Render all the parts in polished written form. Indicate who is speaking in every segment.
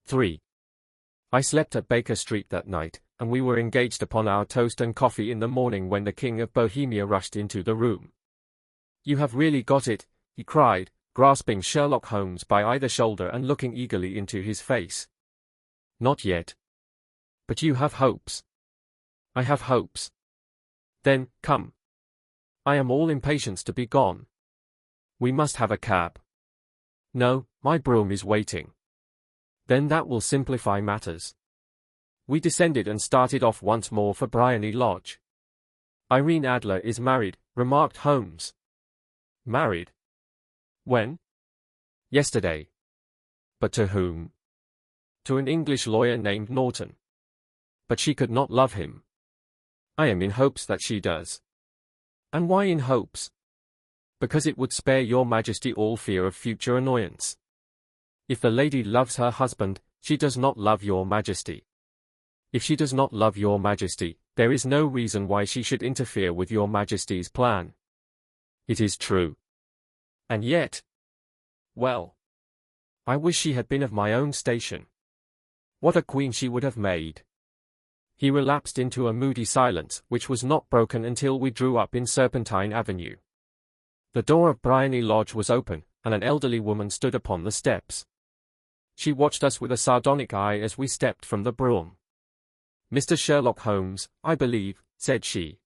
Speaker 1: 3. I slept at Baker Street that night, and we were engaged upon our toast and coffee in the morning when the King of Bohemia rushed into the room. "You have really got it," he cried, grasping Sherlock Holmes by either shoulder and looking eagerly into his face. "Not yet. But you have hopes." "I have hopes." "Then, come. I am all impatience to be gone. We must have a cab." "No, my brougham is waiting." "Then that will simplify matters." We descended and started off once more for Briony Lodge. "Irene Adler is married," remarked Holmes. "Married? When?" "Yesterday." "But to whom?" "To an English lawyer named Norton." "But she could not love him." "I am in hopes that she does." "And why in hopes?" "Because it would spare your Majesty all fear of future annoyance. If the lady loves her husband, she does not love your Majesty. If she does not love your Majesty, there is no reason why she should interfere with your Majesty's plan." "It is true. And yet, well, I wish she had been of my own station. What a queen she would have made." He relapsed into a moody silence, which was not broken until we drew up in Serpentine Avenue. The door of Briony Lodge was open, and an elderly woman stood upon the steps. She watched us with a sardonic eye as we stepped from the brougham. "Mr. Sherlock Holmes, I believe," said she.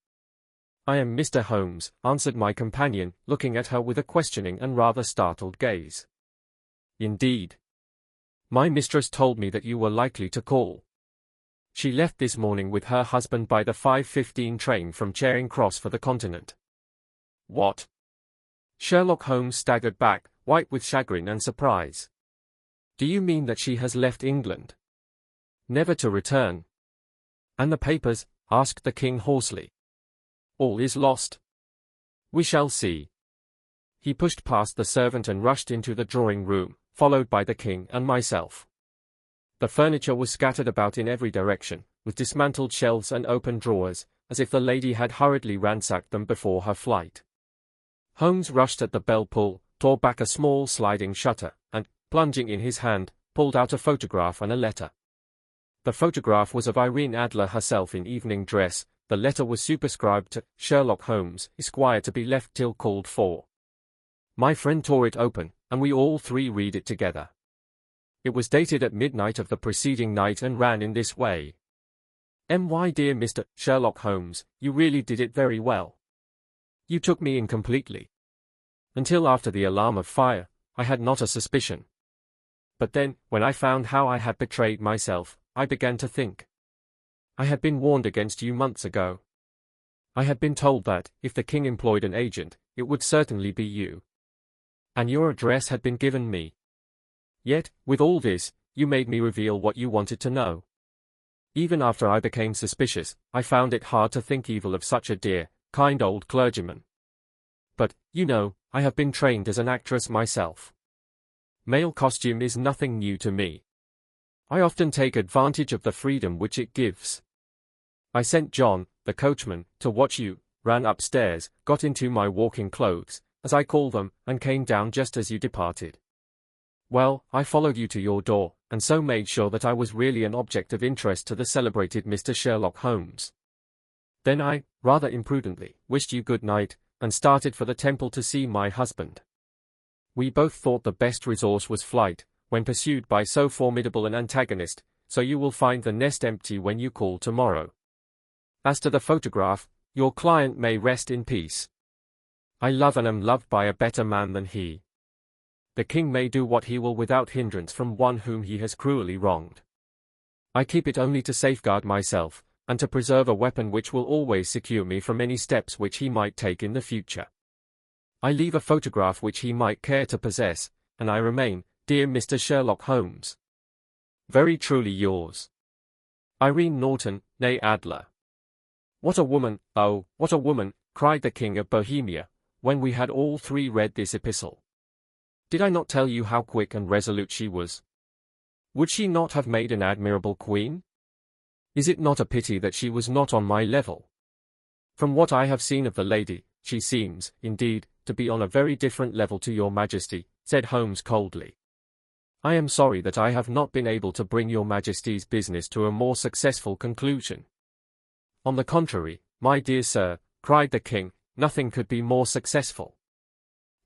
Speaker 1: "I am Mr. Holmes," answered my companion, looking at her with a questioning and rather startled gaze. "Indeed. My mistress told me that you were likely to call. She left this morning with her husband by the 5:15 train from Charing Cross for the Continent." "What?" Sherlock Holmes staggered back, white with chagrin and surprise. "Do you mean that she has left England? Never to return?" "And the papers?" asked the king hoarsely. "All is lost." "We shall see." He pushed past the servant and rushed into the drawing room, followed by the king and myself. The furniture was scattered about in every direction, with dismantled shelves and open drawers, as if the lady had hurriedly ransacked them before her flight. Holmes rushed at the bell pull, tore back a small sliding shutter, and, plunging in his hand, pulled out a photograph and a letter. The photograph was of Irene Adler herself in evening dress. The letter was superscribed to Sherlock Holmes, Esquire, to be left till called for. My friend tore it open, and we all three read it together. It was dated at midnight of the preceding night and ran in this way. "My dear Mr. Sherlock Holmes, you really did it very well. You took me in completely. Until after the alarm of fire, I had not a suspicion. But then, when I found how I had betrayed myself, I began to think. I had been warned against you months ago. I had been told that, if the king employed an agent, it would certainly be you. And your address had been given me. Yet, with all this, you made me reveal what you wanted to know. Even after I became suspicious, I found it hard to think evil of such a dear, kind old clergyman. But, you know, I have been trained as an actress myself. Male costume is nothing new to me. I often take advantage of the freedom which it gives. I sent John, the coachman, to watch you, ran upstairs, got into my walking clothes, as I call them, and came down just as you departed. Well, I followed you to your door, and so made sure that I was really an object of interest to the celebrated Mr. Sherlock Holmes. Then I, rather imprudently, wished you good night, and started for the temple to see my husband. We both thought the best resource was flight, when pursued by so formidable an antagonist, so you will find the nest empty when you call tomorrow. As to the photograph, your client may rest in peace. I love and am loved by a better man than he. The king may do what he will without hindrance from one whom he has cruelly wronged. I keep it only to safeguard myself, and to preserve a weapon which will always secure me from any steps which he might take in the future. I leave a photograph which he might care to possess, and I remain, dear Mr. Sherlock Holmes, very truly yours, Irene Norton, née Adler. What a woman, oh, what a woman, cried the King of Bohemia, when we had all three read this epistle. Did I not tell you how quick and resolute she was? Would she not have made an admirable queen? Is it not a pity that she was not on my level? From what I have seen of the lady, she seems, indeed, to be on a very different level to your Majesty, said Holmes coldly. I am sorry that I have not been able to bring your Majesty's business to a more successful conclusion. On the contrary, my dear sir, cried the king, nothing could be more successful.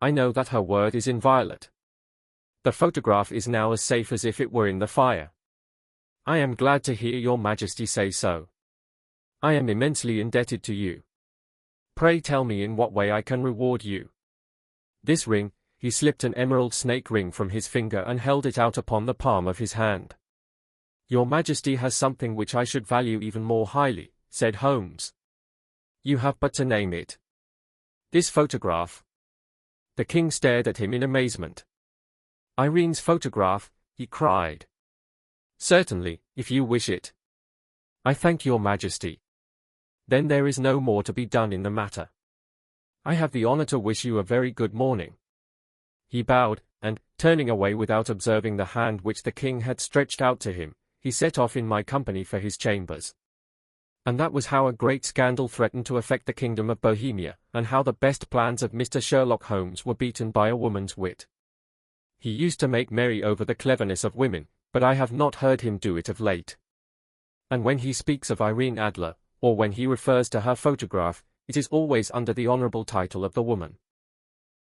Speaker 1: I know that her word is inviolate. The photograph is now as safe as if it were in the fire. I am glad to hear your Majesty say so. I am immensely indebted to you. Pray tell me in what way I can reward you. This ring, he slipped an emerald snake ring from his finger and held it out upon the palm of his hand. Your Majesty has something which I should value even more highly, said Holmes. You have but to name it. This photograph. The king stared at him in amazement. Irene's photograph, he cried. Certainly, if you wish it. I thank your Majesty. Then there is no more to be done in the matter. I have the honor to wish you a very good morning. He bowed, and, turning away without observing the hand which the king had stretched out to him, he set off in my company for his chambers. And that was how a great scandal threatened to affect the kingdom of Bohemia, and how the best plans of Mr. Sherlock Holmes were beaten by a woman's wit. He used to make merry over the cleverness of women, but I have not heard him do it of late. And when he speaks of Irene Adler, or when he refers to her photograph, it is always under the honorable title of the woman.